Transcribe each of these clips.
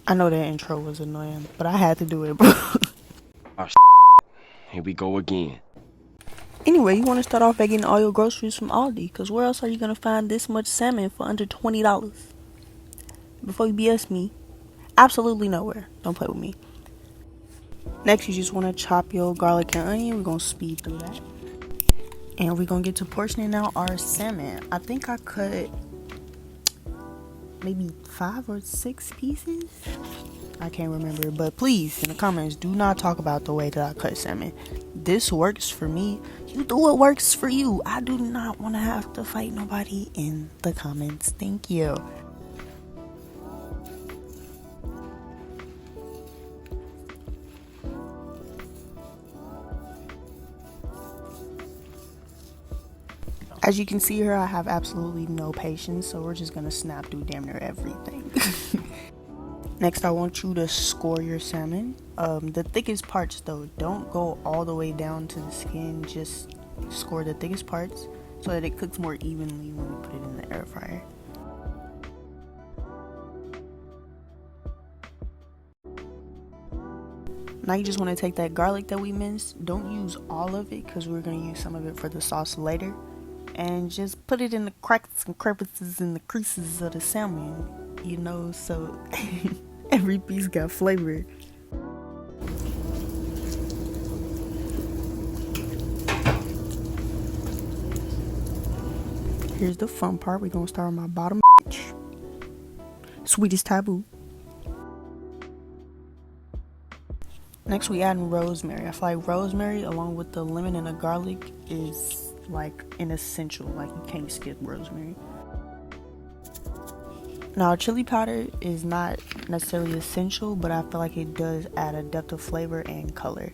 I know that intro was annoying, but I had to do it, bro. Oh, here we go again. Anyway, you want to start off by getting all your groceries from Aldi, because where else are you going to find this much salmon for under $20? Before you BS me, absolutely nowhere. Don't play with me. Next, you just want to chop your garlic and onion. We're going to speed through that. And we're going to get to portioning out our salmon. I think I cut maybe 5 or 6 pieces. I can't remember, but please, in the comments, do not talk about the way that I cut salmon. This works for me. You do what works for you. I do not want to have to fight nobody in the comments. Thank you. As you can see here, I have absolutely no patience, so we're just gonna snap through damn near everything. Next, I want you to score your salmon. The thickest parts though, don't go all the way down to the skin, just score the thickest parts so that it cooks more evenly when we put it in the air fryer. Now you just want to take that garlic that we minced, don't use all of it because we're going to use some of it for the sauce later, and just put it in the cracks and crevices and the creases of the salmon, you know, so every piece got flavor. Here's the fun part. We're going to start on my bottom bitch. Sweetest taboo. Next we add in rosemary. I feel like rosemary along with the lemon and the garlic is like an essential. Like you can't skip rosemary. Now chili powder is not necessarily essential, but I feel like it does add a depth of flavor and color.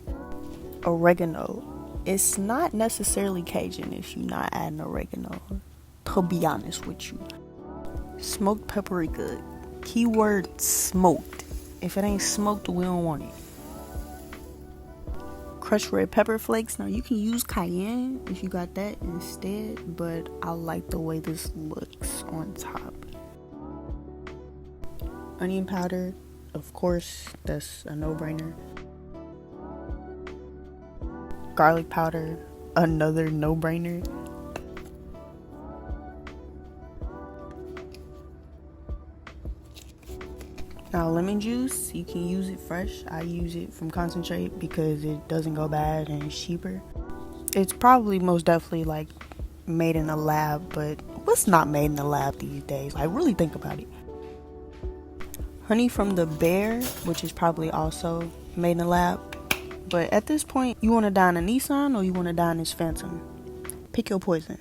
Oregano. It's not necessarily Cajun if you're not adding oregano, to be honest with you. Smoked paprika. Keyword smoked. If it ain't smoked, we don't want it. Crushed red pepper flakes. Now you can use cayenne if you got that instead, but I like the way this looks on top. Onion powder, of course, that's a no-brainer. Garlic powder, another no-brainer. Now lemon juice, you can use it fresh. I use it from concentrate because it doesn't go bad and it's cheaper. It's probably most definitely like made in a lab, but what's not made in the lab these days? Like really think about it. Honey from the bear, which is probably also made in a lab. But at this point, you want to dine a Nissan or you want to dine this Phantom? Pick your poison.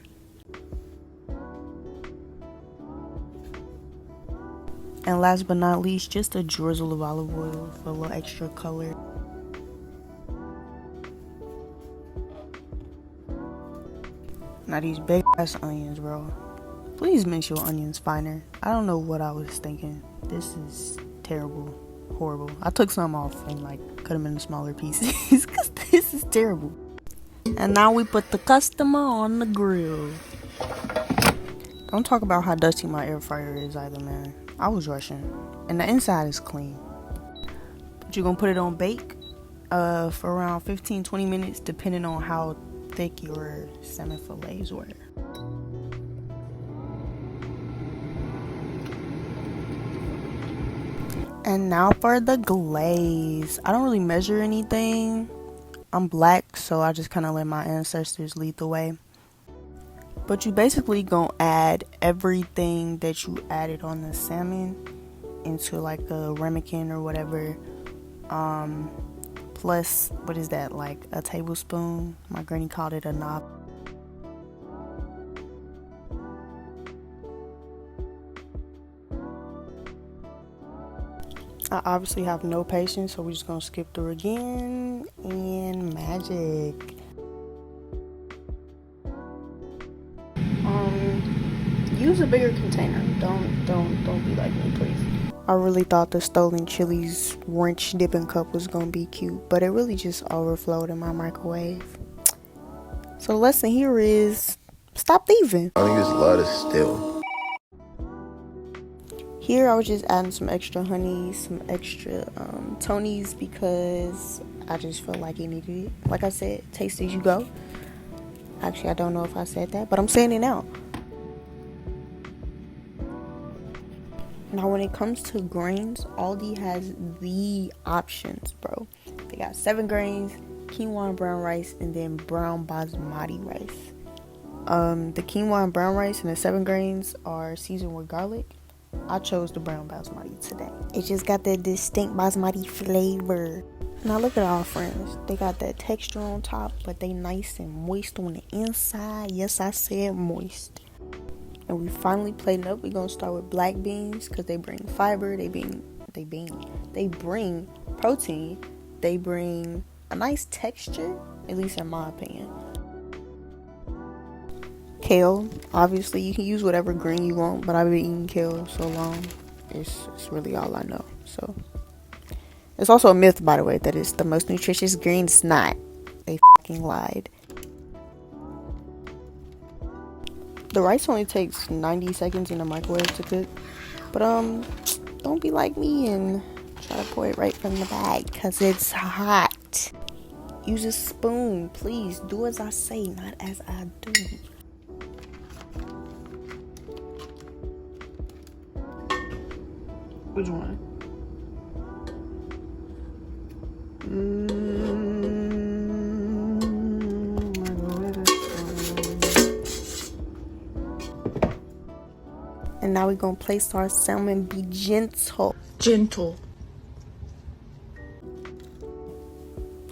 And last but not least, just a drizzle of olive oil for a little extra color. Now these big ass onions, bro. Please mince your onions finer. I don't know what I was thinking. This is terrible. Horrible. I took some off and like cut them into smaller pieces because this is terrible. And now we put the customer on the grill. Don't talk about how dusty my air fryer is either, man. I was rushing. And the inside is clean. But you're gonna put it on bake for around 15-20 minutes depending on how thick your salmon fillets were. And now for the glaze. I don't really measure anything. I'm black, so I just kind of let my ancestors lead the way. But you basically gonna add everything that you added on the salmon into like a ramekin or whatever. Plus, what is that, like a tablespoon? My granny called it a knob. I obviously have no patience, so we're just gonna skip through again. And magic. Use a bigger container. Don't be like me, please. I really thought the stolen chilies wrench dipping cup was gonna be cute, but it really just overflowed in my microwave. So the lesson here is stop thieving. I think it's a lot of still. Here I was just adding some extra honey, some extra Tony's because I just felt like it needed it. Like I said, taste as you go. Actually, I don't know if I said that, but I'm saying it now. Now, when it comes to grains, Aldi has the options, bro. They got 7 grains, quinoa and brown rice, and then brown basmati rice. The quinoa and brown rice and the 7 grains are seasoned with garlic. I chose the brown basmati today. It just got that distinct basmati flavor. Now look at our friends. They got that texture on top, but they nice and moist on the inside. Yes, I said moist. And we finally plating up. We're gonna start with black beans because they bring fiber. They bring protein. They bring a nice texture, at least in my opinion. Kale, obviously you can use whatever green you want, but I've been eating kale so long, it's really all I know. So it's also a myth, by the way, that it's the most nutritious green. It's not. They fucking lied. The rice only takes 90 seconds in the microwave to cook, but don't be like me and try to pour it right from the bag because it's hot. Use a spoon, please. Do as I say, not as I do. Which one? And now we're gonna place our salmon. Be gentle. Gentle.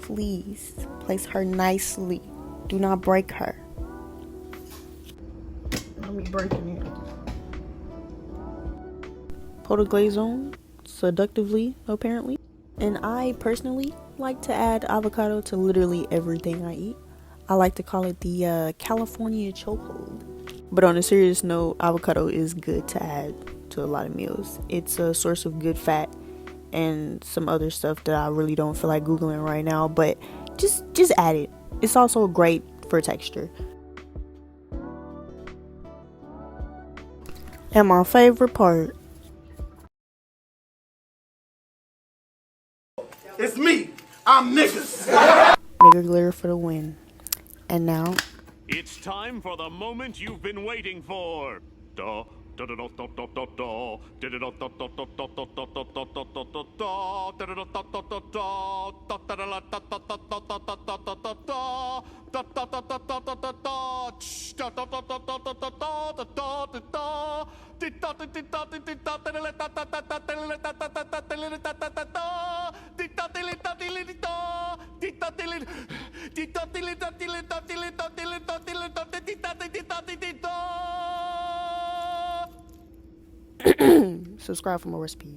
Please place her nicely. Do not break her. Let me breaking it. Pour the glaze on seductively, apparently. And I personally like to add avocado to literally everything I eat. I like to call it the California chokehold. But on a serious note, avocado is good to add to a lot of meals. It's a source of good fat and some other stuff that I really don't feel like Googling right now. But just add it. It's also great for texture. And my favorite part. It's me. I'm niggas. Nigger glitter for the win. And now It's time for the moment you've been waiting for. subscribe for more recipes.